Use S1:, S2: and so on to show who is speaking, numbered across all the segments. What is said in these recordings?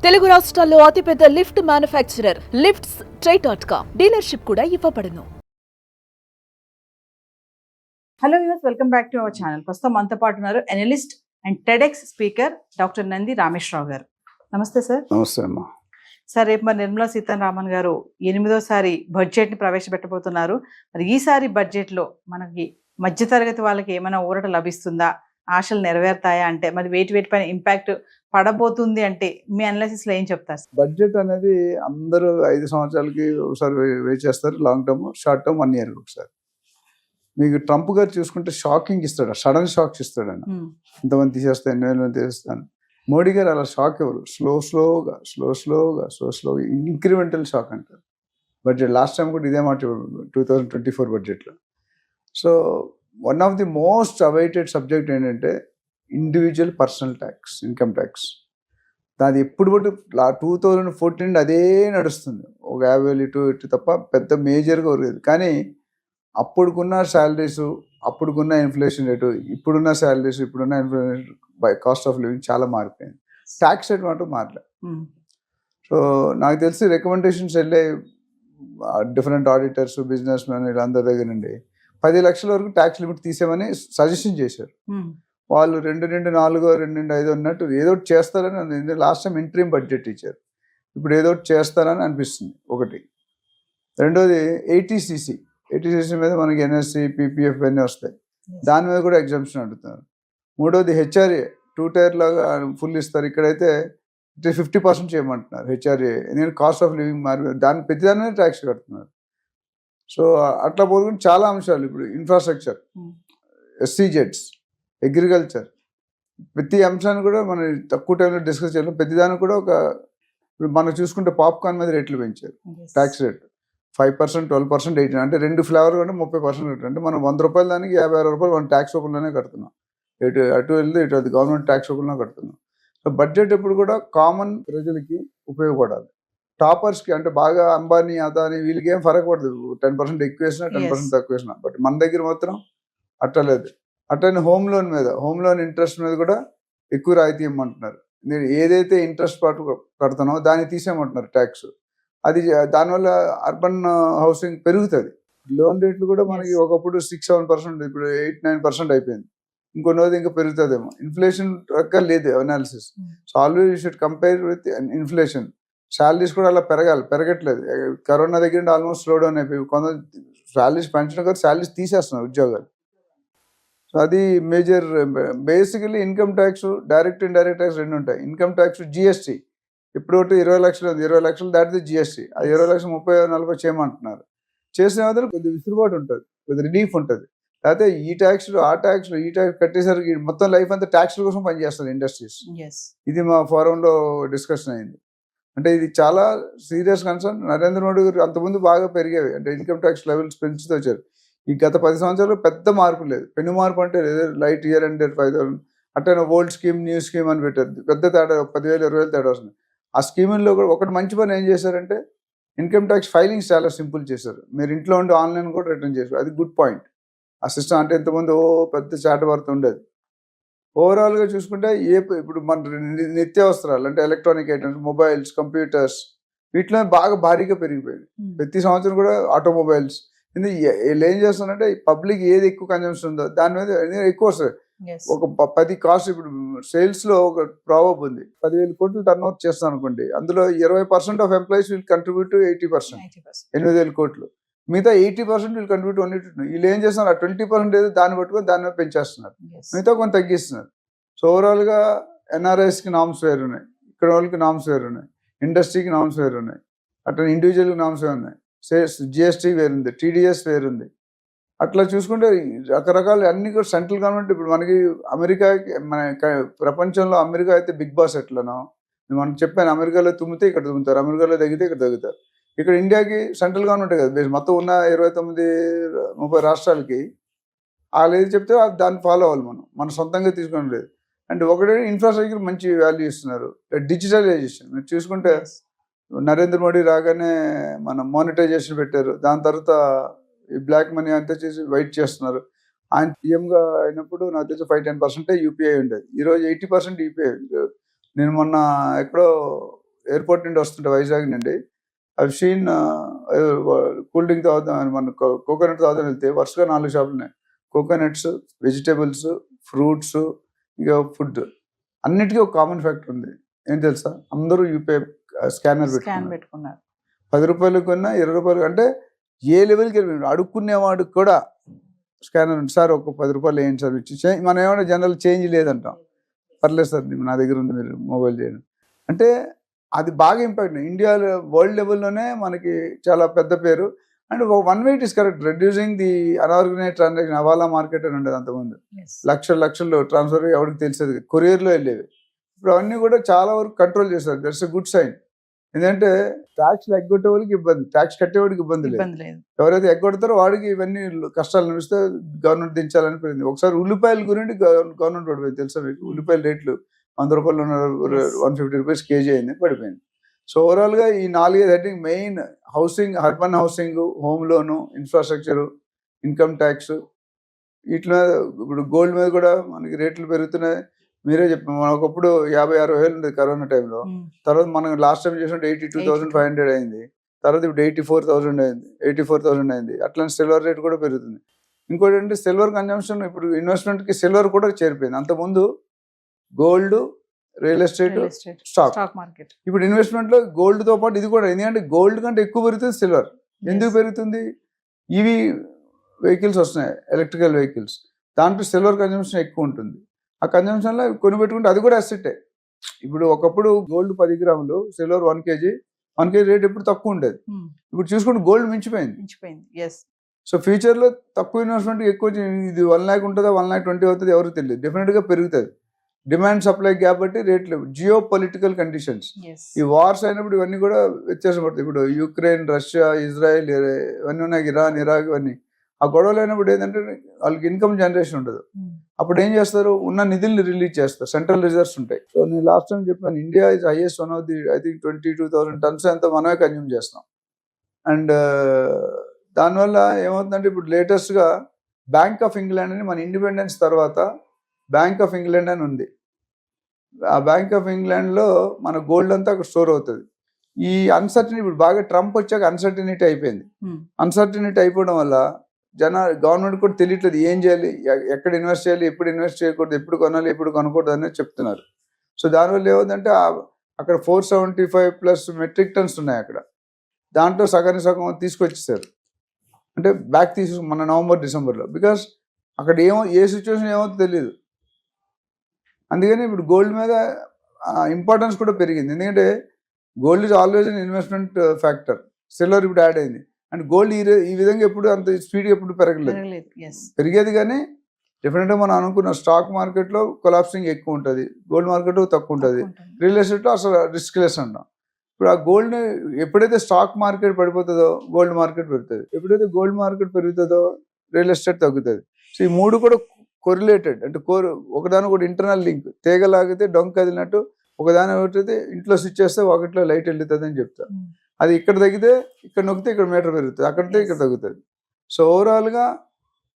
S1: తెలుగు రాష్ట్రాల్లో అతిపెద్ద lift manufacturer lifts ట్రై.com dealership కూడా ఇవ్వబడును.
S2: Hello viewers, welcome back to our channel. ప్రస్తుతం మనతో పాటు ఉన్నారు analyst and TEDx speaker doctor Nandi Rameshwar Rao గారు. నమస్తే సార్.
S3: నమస్తే అమ్మా.
S2: సార్, రేపు మరి నిర్మలా సీతారామన్ గారు 8వ బడ్జెట్ని ప్రవేశపెట్టబోతున్నారు. మరి ఈసారి బడ్జెట్లో మనకి మధ్యతరగతి వాళ్ళకి ఏమైనా ఊరట లభిస్తుందా, ఆశలు నెరవేరుతాయా, అంటే మరి వేటి పైన ఇంపాక్ట్ పడబోతుంది అంటే మీ అనాలిసిస్ లో ఏం చెప్తారు?
S3: బడ్జెట్ అనేది అందరూ 5 సంవత్సరాలకి ఒకసారి వెయిట్ చేస్తారు, long term, short term 1 year ఒకసారి. మీకు ట్రంప్ గారు చూసుకుంటే షాకింగ్ ఇస్తాడు, సడన్ షాక్స్ ఇస్తాడు. ఆయన ఇంతమంది తీసేస్తాను, 8,000 మంది తీసేస్తాను. మోడీ గారు అలా షాక్ ఎవరు, స్లోగా ఇంక్రిమెంటల్ షాక్ అంటారు. బడ్జెట్ లాస్ట్ టైం కూడా ఇదే మాట 2024 బడ్జెట్లో. So one of the most awaited subject ఏంటంటే individual personal tax, income tax. దాని ఎప్పుడు బట్టి 2014 అదే నడుస్తుంది, ఒక 50,000 ఇటు తప్ప పెద్ద మేజర్గా ఉరగదు. కానీ అప్పుడుకున్న శాలరీస్, అప్పుడుకున్న ఇన్ఫ్లేషన్ రేటు, ఇప్పుడున్న శాలరీస్, ఇప్పుడున్న inflation by cost of living చాలా మారిపోయింది. ట్యాక్స్ రేట్ మాత్రం మారలే. సో నాకు తెలిసి రికమెండేషన్స్ వెళ్ళే డిఫరెంట్ ఆడిటర్స్, బిజినెస్ మ్యాన్ వీళ్ళందరి దగ్గర నుండి 10 లక్షల వరకు ట్యాక్స్ లిమిట్ తీసేమని సజెషన్ చేశారు. వాళ్ళు 2.4, 2.5 అన్నట్టు ఏదో ఒకటి చేస్తారని లాస్ట్ టైం ఇంట్రీమ్ బడ్జెట్ ఇచ్చారు. ఇప్పుడు ఏదో ఒకటి చేస్తారని అనిపిస్తుంది. ఒకటి. రెండోది ఏటీసీసీ మీద మనకి ఎన్ఎస్సి, పీపీఎఫ్ అన్నీ వస్తాయి. దాని మీద కూడా ఎగ్జామ్షన్ అడుగుతున్నారు. మూడోది హెచ్ఆర్ఏ 2 టైర్ లాగా ఫుల్ ఇస్తారు. ఇక్కడైతే 50% చేయమంటున్నారు హెచ్ఆర్ఏ. ఎందుకంటే కాస్ట్ ఆఫ్ లివింగ్ మారి ప్రతిదాని మీద ట్యాక్స్ కడుతున్నారు. సో అట్లా పోలుకుంటే చాలా అంశాలు. ఇప్పుడు ఇన్ఫ్రాస్ట్రక్చర్, ఎస్సీజెడ్స్, అగ్రికల్చర్, ప్రతి అంశాన్ని కూడా మనం తక్కువ టైంలో డిస్కస్ చేయలేం. ప్రతిదానికి కూడా ఇప్పుడు మనం చూసుకుంటే పాప్కార్న్ మీద రేట్లు పెంచారు, ట్యాక్స్ రేట్ 5%, 12%, 18%. అంటే 2 ఫ్లేవర్ కంటే 30% అంటే మనం 100 రూపాయల దానికి 56 రూపాయలు మనం ట్యాక్స్ రూపంలోనే కడుతున్నాం. అటు వెళ్తే ఇటు అది గవర్నమెంట్ ట్యాక్స్ రూపంలో కడుతున్నాం. సో బడ్జెట్ ఎప్పుడు కూడా కామన్ ప్రజలకి ఉపయోగపడాలి. టాపర్స్కి అంటే బాగా అంబానీ, అదానీ వీళ్ళకి ఏం ఫరక్ పడదు, 10% ఎక్కువ వేసినా 10% తక్కువ వేసినా. బట్ మన దగ్గర మాత్రం అట్లా లేదు. అట్లనే హోమ్ లోన్ ఇంట్రెస్ట్ మీద కూడా ఎక్కువ రాయితీ ఇవ్వమంటున్నారు. నేను ఏదైతే ఇంట్రెస్ట్ పాటు కడతానో దాన్ని తీసేయమంటున్నారు ట్యాక్స్. అది దానివల్ల అర్బన్ హౌసింగ్ పెరుగుతుంది. లోన్ రేట్లు కూడా మనకి ఒకప్పుడు 6-7%, ఇప్పుడు 8-9% అయిపోయింది. ఇంకొన్ని రోజు ఇంకా పెరుగుతుందేమో. ఇన్ఫ్లేషన్ రకాలు లేదు analysis. So always you should compare with inflation. Salaries కూడా అలా పెరగట్లేదు. కరోనా దగ్గర ఆల్మోస్ట్ స్లో డౌన్ అయిపోయి కొంత శాలరీస్ పెంచడం కదా, శాలరీస్ తీసేస్తున్నారు ఉద్యోగాలు. సో అది major. Basically income tax, direct indirect tax 2 ఉంటాయి. ఇన్కమ్ ట్యాక్స్ జిఎస్టీ ఇప్పుడు 20 లక్షలు ఉంది, 20 లక్షలు దాటితే జిఎస్టీ. అది 20 లక్షలు 30-40 చేయమంటున్నారు. చేసిన వల్ల కొద్దిగా విసులుబాటు ఉంటుంది, కొద్దిగా రిలీఫ్ ఉంటుంది. లేకపోతే ఈ ట్యాక్స్లు ఆ ట్యాక్స్లు ఈ ట్యాక్స్ కట్టేసరికి మొత్తం లైఫ్ అంతా ట్యాక్స్ల కోసం పనిచేస్తుంది ఇండస్ట్రీస్. ఇది మా ఫోరంలో డిస్కషన్ అయింది. అంటే ఇది చాలా సీరియస్ కన్సర్న్. నరేంద్ర మోడీ గారు అంతకుముందు బాగా పెరిగేవి, అంటే ఇన్కమ్ ట్యాక్స్ లెవెల్స్ పెంచుతూ వచ్చారు. ఈ గత 10 సంవత్సరాలు పెద్ద మార్పు లేదు. పెను మార్పు అంటే లైట్ ఇయర్ అండ్ 5,000 అట్లనే ఓల్డ్ స్కీమ్, న్యూ స్కీమ్ అని పెట్టారు. పెద్ద తేడా 10,000, 20,000 తేడా వస్తుంది. ఆ స్కీముల్లో కూడా ఒకటి మంచి పని ఏం చేశారంటే ఇన్కమ్ ట్యాక్స్ ఫైలింగ్స్ చాలా సింపుల్ చేశారు. మీరు ఇంట్లో ఉండి ఆన్లైన్ కూడా రిటర్న్ చేశారు. అది గుడ్ పాయింట్. ఆ సిస్టమ్ అంటే ఇంతకుముందు పెద్ద చాటవర్త ఉండేది. ఓవరాల్గా చూసుకుంటే ఇప్పుడు మన నిత్యావసరాలు అంటే ఎలక్ట్రానిక్ ఐటమ్స్, మొబైల్స్, కంప్యూటర్స్ వీటిలో బాగా భారీగా పెరిగిపోయింది. ప్రతి సంవత్సరం కూడా ఆటోమొబైల్స్. వీళ్ళు ఏం చేస్తున్నారంటే పబ్లిక్ ఏది ఎక్కువ కన్జంప్షన్ ఉందో దాని మీద ఎక్కువ వస్తుంది. ఒక 10 కాస్ట్, ఇప్పుడు సేల్స్ లో ఒక ప్రాబబ్ ఉంది, 10,000 కోట్లు టర్న్ ఓవర్ చేస్తాను అనుకోండి, అందులో 20% of employees will contribute to 80%, 8,000 కోట్లు. మిగతా 80% విల్ కంట్రిబ్యూట్ ఓన్లీ టు. వీళ్ళు ఏం చేస్తున్నారు, ఆ 20% ఏదో దాన్ని పట్టుకొని దాని మీద పెంచేస్తున్నారు, మిగతా కొంత తగ్గిస్తున్నారు. సో ఓవరాల్ గా ఎన్ఆర్ఐస్కి నామ్స్ వేరు ఉన్నాయి, ఇక్కడ వాళ్ళకి నామ్స్ వేరు ఉన్నాయి, ఇండస్ట్రీకి నామ్స్ వేరు ఉన్నాయి, అట్లా ఇండివిజువల్కి నామ్స్ వేరు ఉన్నాయి, జిఎస్టీ వేరుంది, టీడీఎస్ వేరుంది. అట్లా చూసుకుంటే రకరకాల అన్ని కూడా సెంట్రల్ గవర్నమెంట్. ఇప్పుడు మనకి అమెరికాకి, మన ప్రపంచంలో అమెరికా అయితే బిగ్ బాస్ ఎట్లనో మనం చెప్పాను, అమెరికాలో తుమ్మితే ఇక్కడ తుమ్ముతారు, అమెరికాలో తగ్గితే ఇక్కడ తగ్గుతారు. ఇక్కడ ఇండియాకి సెంట్రల్ గవర్నమెంటే కదా మొత్తం ఉన్న 29-30 రాష్ట్రాలకి వాళ్ళు ఏది చెప్తే దాన్ని ఫాలో అవ్వాలి. మన సొంతంగా తీసుకోవడం లేదు. అండ్ ఒకటే ఇన్ఫ్రాస్ట్రక్చర్ మంచి వాల్యూ ఇస్తున్నారు. డిజిటలైజేషన్ మీరు చూసుకుంటే నరేంద్ర మోడీ రాగానే మనం మానిటైజేషన్ పెట్టారు. దాని తర్వాత ఈ బ్లాక్ మనీ అంతా చేసి వైట్ చేస్తున్నారు. ఆయన పిఎంగా అయినప్పుడు నాకు తెలిసి 5-10% యూపీఐ ఉండేది. ఈరోజు 80% యూపీఐ. నేను మొన్న ఎక్కడో ఎయిర్పోర్ట్ నుండి వస్తుంటే వైజాగ్ నుండి అవి షీన్ కూల్ డ్రింక్ తాగుతాం, మన కోకోనట్ తాగుతాం వెళ్తే వరుసగా 4 షాపులు ఉన్నాయి. కోకోనట్స్, వెజిటేబుల్స్, ఫ్రూట్స్, ఇక ఫుడ్, అన్నిటికీ ఒక కామన్ ఫ్యాక్టర్ ఉంది. ఏం తెలుసా? అందరూ యూపీఐ స్కానర్
S2: పెట్టుకున్నారు.
S3: 10 రూపాయలు కొన్నా 20 రూపాయలు, అంటే ఏ లెవెల్కి వెళ్ళి అడుక్కునేవాడు కూడా స్కానర్ ఉంది. సార్ ఒక 10 రూపాయలు వేయండి సార్ ఇచ్చి, మనం ఏమైనా జనరల్ చేంజ్ లేదంటాం, పర్లేదు సార్ నా దగ్గర ఉంది మీరు మొబైల్ చేయండి అంటే. అది బాగా ఇంపాక్ట్. ఇండియా వరల్డ్ లెవెల్లోనే మనకి చాలా పెద్ద పేరు. And one way it is correct, reducing the unorganised transaction. Hawala market అని ఉండేది అంతకుముందు, లక్షలు ట్రాన్స్ఫర్ ఎవరికి తెలిసేది, కొరియర్లో వెళ్ళేవి. ఇప్పుడు అవన్నీ కూడా చాలా వరకు కంట్రోల్ చేస్తారు. That's a good sign. ఎందుకంటే ట్యాక్స్ ఎగ్గొట్టే వాళ్ళకి ఇబ్బంది, ట్యాక్స్ కట్టేవాడికి ఇబ్బంది లేదు. ఎవరైతే ఎగ్గొడతారో వాడికి ఇవన్నీ కష్టాలు అనిపిస్తే గవర్నమెంట్ దించాలని పోయింది. ఒకసారి ఉల్లిపాయల గురించి గవర్నమెంట్ పడిపోయింది, తెలుసా మీకు? ఉల్లిపాయల రేట్లు 100 రూపాయలు 150 రూపీస్ కేజీ అయింది, పడిపోయింది. సో ఓవరాల్గా ఈ 4-5 heading main: housing, urban housing, home లోను, ఇన్ఫ్రాస్ట్రక్చరు, ఇన్కమ్ ట్యాక్స్. వీటి మీద ఇప్పుడు గోల్డ్ మీద కూడా మనకి రేట్లు పెరుగుతున్నాయి. మీరే చెప్పారు, మన ఒకప్పుడు 50-60 వేలు ఉండేది కరోనా టైంలో. తర్వాత మనం లాస్ట్ టైం చేసినట్టు 82,500 అయింది. తర్వాత ఇప్పుడు 84,000 అయింది. అట్లాంటి సిల్వర్ రేట్ కూడా పెరుగుతుంది. ఇంకోటి అంటే సిల్వర్ కన్జంప్షన్, ఇప్పుడు ఇన్వెస్ట్మెంట్కి సిల్వర్ కూడా చేరిపోయింది. అంతకుముందు gold, real estate, stock market. ఇప్పుడు ఇన్వెస్ట్మెంట్లో గోల్డ్తో పాటు ఇది కూడా. ఎందుకంటే గోల్డ్ కంటే ఎక్కువ పెరుగుతుంది సిల్వర్. ఎందుకు పెరుగుతుంది? ఈవీ వెహికల్స్ వస్తున్నాయి, ఎలక్ట్రికల్ వెహికల్స్, దాంట్లో సిల్వర్ కన్జంప్షన్ ఎక్కువ ఉంటుంది. ఆ కన్జంప్షన్లో కొనిపెట్టుకుంటే అది కూడా అసెట్టే. ఇప్పుడు ఒకప్పుడు గోల్డ్ 10 గ్రాములు, సిల్వర్ 1 కేజీ రేట్ ఎప్పుడు తక్కువ ఉండేది. ఇప్పుడు చూసుకుంటే గోల్డ్ మించిపోయింది. సో ఫ్యూచర్లో తక్కువ ఇన్వెస్ట్మెంట్ ఎక్కువ, ఇది 1 lakh ఉంటుందా 1,20,000 అవుతుంది ఎవరికి తెలియదు. డెఫినెట్గా పెరుగుతుంది. డిమాండ్ సప్లై గ్యాప్ బట్టి రేట్లు. జియో పొలిటికల్ కండిషన్స్, ఈ వార్స్ అయినప్పుడు ఇవన్నీ కూడా వ్యత్యాసం పడుతుంది. ఇప్పుడు యుక్రెయిన్, రష్యా, ఇజ్రాయెల్ ఇవన్నీ ఉన్నాయి, ఇరాన్, ఇరాక్, ఇవన్నీ. ఆ గొడవలు అయినప్పుడు ఏంటంటే వాళ్ళకి ఇన్కమ్ జనరేషన్ ఉండదు. అప్పుడు ఏం చేస్తారు? ఉన్న నిధుల్ని రిలీజ్ చేస్తారు, సెంట్రల్ రిజర్వ్స్ ఉంటాయి. సో నేను లాస్ట్ టైం చెప్పాను, India is highest one of the, I think 22,000 tons ఎంతో మనమే కన్జ్యూమ్ చేస్తాం. అండ్ దానివల్ల ఏమవుతుందంటే ఇప్పుడు లేటెస్ట్గా బ్యాంక్ ఆఫ్ ఇంగ్లాండ్ అని, మన ఇండిపెండెన్స్ తర్వాత బ్యాంక్ ఆఫ్ ఇంగ్లాండ్ అని ఉంది. ఆ బ్యాంక్ ఆఫ్ ఇంగ్లాండ్లో మన గోల్డ్ అంతా అక్కడ స్టోర్ అవుతుంది. ఈ అన్సర్టనిటీ, ఇప్పుడు బాగా ట్రంప్ వచ్చాక అన్సర్టనిటీ అయిపోయింది. అన్సర్టనిటీ అయిపోవడం వల్ల గవర్నమెంట్ కూడా తెలియట్లేదు ఏం చేయాలి, ఎక్కడ ఇన్వెస్ట్ చేయాలి, ఎప్పుడు ఇన్వెస్ట్ చేయకూడదు, ఎప్పుడు కొనాలి, ఎప్పుడు కొనకూడదు అనేది చెప్తున్నారు. సో దానివల్ల ఏమవుతుందంటే అక్కడ 475+ మెట్రిక్ టన్స్ ఉన్నాయి అక్కడ. దాంట్లో సగం తీసుకొచ్చేసారు. అంటే బ్యాక్ మన నవంబర్, డిసెంబర్లో. బికాస్ అక్కడ ఏ సిచ్యువేషన్ ఏమవుతుందో తెలియదు. అందుకని ఇప్పుడు గోల్డ్ మీద ఇంపార్టెన్స్ కూడా పెరిగింది. ఎందుకంటే gold is always an investment factor. Silver ఇప్పుడు యాడ్ అయింది. అండ్ గోల్డ్ ఈ విధంగా ఎప్పుడు అంత స్పీడ్గా ఎప్పుడు పెరగలేదు. పెరిగేది కానీ డెఫినెట్గా మనం అనుకున్న స్టాక్ మార్కెట్లో కొలాప్సింగ్ ఎక్కువ ఉంటుంది, గోల్డ్ మార్కెట్లో తక్కువ ఉంటుంది, రియల్ ఎస్టేట్లో అసలు రిస్క్ లెస్ అంటాం. ఇప్పుడు ఆ గోల్డ్ ఎప్పుడైతే స్టాక్ మార్కెట్ పడిపోతుందో గోల్డ్ మార్కెట్ పెరుగుతుంది, ఎప్పుడైతే గోల్డ్ మార్కెట్ పెరుగుతుందో రియల్ ఎస్టేట్ తగ్గుతుంది. సో ఈ మూడు కూడా కొరిలేటెడ్, అంటే ఒకదాని ఒకటి ఇంటర్నల్ లింక్. తీగలాగితే డొంక కదిలినట్టు ఒకదాని ఒకటి ఇంట్లో స్విచ్ చేస్తే ఒకటిలో లైట్ వెళ్తుంది అని చెప్తారు. అది ఇక్కడ తగ్గితే ఇక్కడ నొక్కితే ఇక్కడ మీటర్ పెరుగుతుంది, అక్కడితే ఇక్కడ తగ్గుతుంది. సో ఓవరాల్గా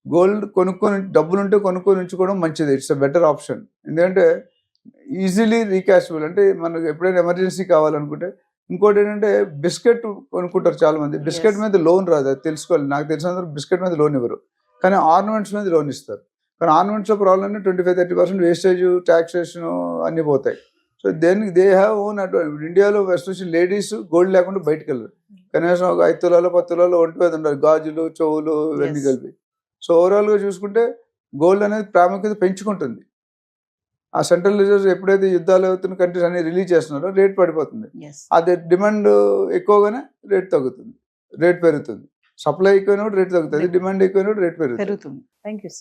S3: గోల్డ్ డబ్బులుంటే కొనుక్కొని ఉంచుకోవడం మంచిది. It's a better option. ఎందుకంటే ఈజీలీ రీకాషబుల్. అంటే మనకు ఎప్పుడైనా ఎమర్జెన్సీ కావాలనుకుంటే. ఇంకోటి ఏంటంటే బిస్కెట్ కొనుక్కుంటారు చాలా మంది. బిస్కెట్ మీద లోన్ రాదు, అది తెలుసుకోవాలి. నాకు తెలిసినందుకు బిస్కెట్ మీద లోన్ ఇవ్వరు, కానీ ఆర్నమెంట్స్ మీద లోన్ ఇస్తారు. కానీ ఆర్నమెంట్స్లో ప్రాబ్లం అంటే 25-30% వేస్టేజ్, ట్యాక్సేషన్ అన్నీ పోతాయి. So they have own advantage. ఇండియాలో ఎస్పెషల్లీ లేడీస్ గోల్డ్ లేకుండా బయటకు వెళ్ళరు. కనీసం ఒక 5 తులాలు 10 తులాలు ఒంటి మీద ఉండాలి, గాజులు, చెవులు ఇవన్నీ కలిపి. సో ఓవరాల్గా చూసుకుంటే గోల్డ్ అనేది ప్రాముఖ్యత పెంచుకుంటుంది. ఆ సెంట్రల్ రిజర్వ్స్ ఎప్పుడైతే యుద్ధాలు అవుతున్న కంట్రీస్ అన్ని రిలీజ్ చేస్తున్నారో రేట్ పడిపోతుంది. అది డిమాండ్ ఎక్కువగానే రేట్ తగ్గుతుంది, రేట్ పెరుగుతుంది. సప్లై ఎక్కువైనప్పుడు రేట్ తగ్గుతుంది, డిమాండ్ ఎక్కువైనప్పుడు రేట్ పెరుగుతుంది.
S2: Thank you.